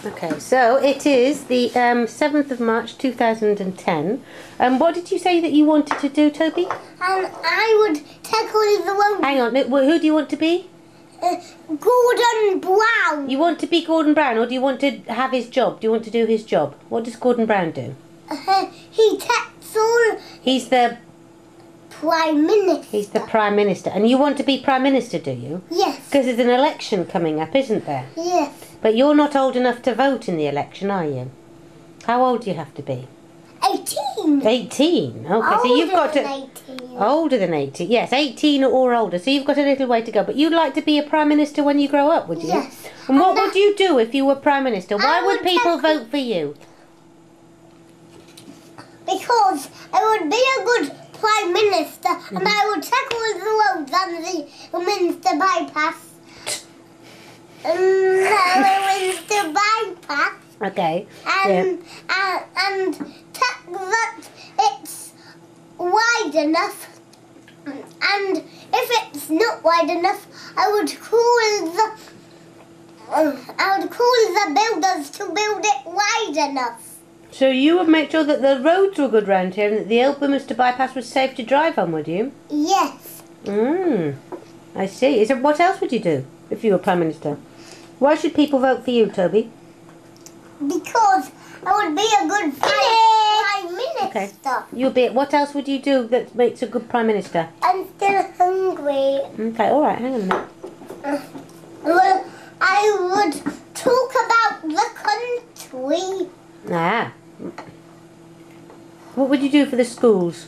Okay, so it is the 7th of March 2010. What did you say that you wanted to do, Toby? I would tackle the road. Hang on, who do you want to be? Gordon Brown. You want to be Gordon Brown, or do you want to have his job? Do you want to do his job? What does Gordon Brown do? He takes all... He's the... Prime Minister. He's the Prime Minister. And you want to be Prime Minister, do you? Yes. Because there's an election coming up, isn't there? Yes. But you're not old enough to vote in the election, are you? How old do you have to be? 18. 18? Okay, so you've got to... 18. Older than 18. Yes, 18 or older. So you've got a little way to go. But you'd like to be a Prime Minister when you grow up, would you? Yes. And what would you do if you were Prime Minister? Why would people vote for you? Because I would be a good Prime Minister, and I would tackle the roads and the Minster bypass. The bypass. Okay. And check that it's wide enough. And if it's not wide enough, I would call the builders to build it wide enough. So you would make sure that the roads were good round here and that the old Minster bypass was safe to drive on, would you? Yes. I see. What else would you do if you were Prime Minister? Why should people vote for you, Toby? Because I would be a good Prime Minister. Okay. What else would you do that makes a good Prime Minister? I'm still hungry. Okay, all right. Hang on a minute. Well, I would talk about the country. Ah. What would you do for the schools?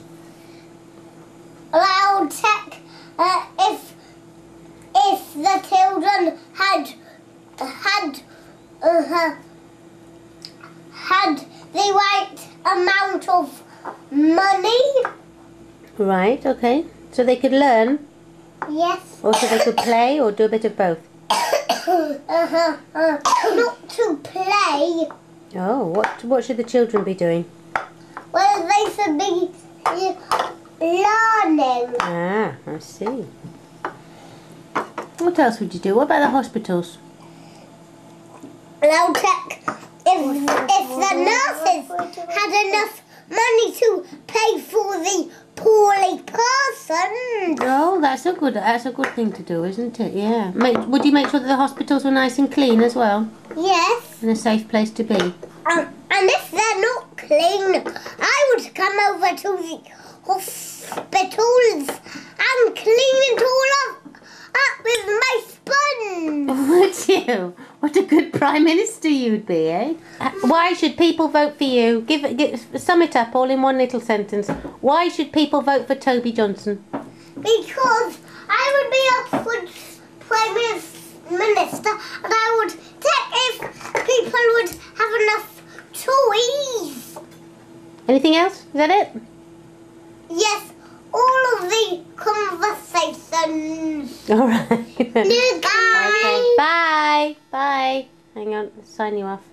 Well, I would check if the children had the right amount of money. Right, okay. So they could learn? Yes. Or so they could play, or do a bit of both? Not to play. Oh, what should the children be doing? Well, they should be learning. Ah, I see. What else would you do? What about the hospitals? And I'll check if the nurses had enough money to pay for the poorly person. Oh, that's a good thing to do, isn't it? Yeah. Would you make sure that the hospitals were nice and clean as well? Yes. And a safe place to be? And if they're not clean, I would come over to the hospitals and clean it all up with my sponge. Would you? What a good Prime Minister you'd be, eh? Why should people vote for you? Sum it up all in one little sentence. Why should people vote for Toby Johnson? Because I would be a good Prime Minister, and I would check if people would have enough toys. Anything else? Is that it? Yes, all of the conversations. All right. Bye. Okay. Bye. Bye. Hang on, let's sign you off.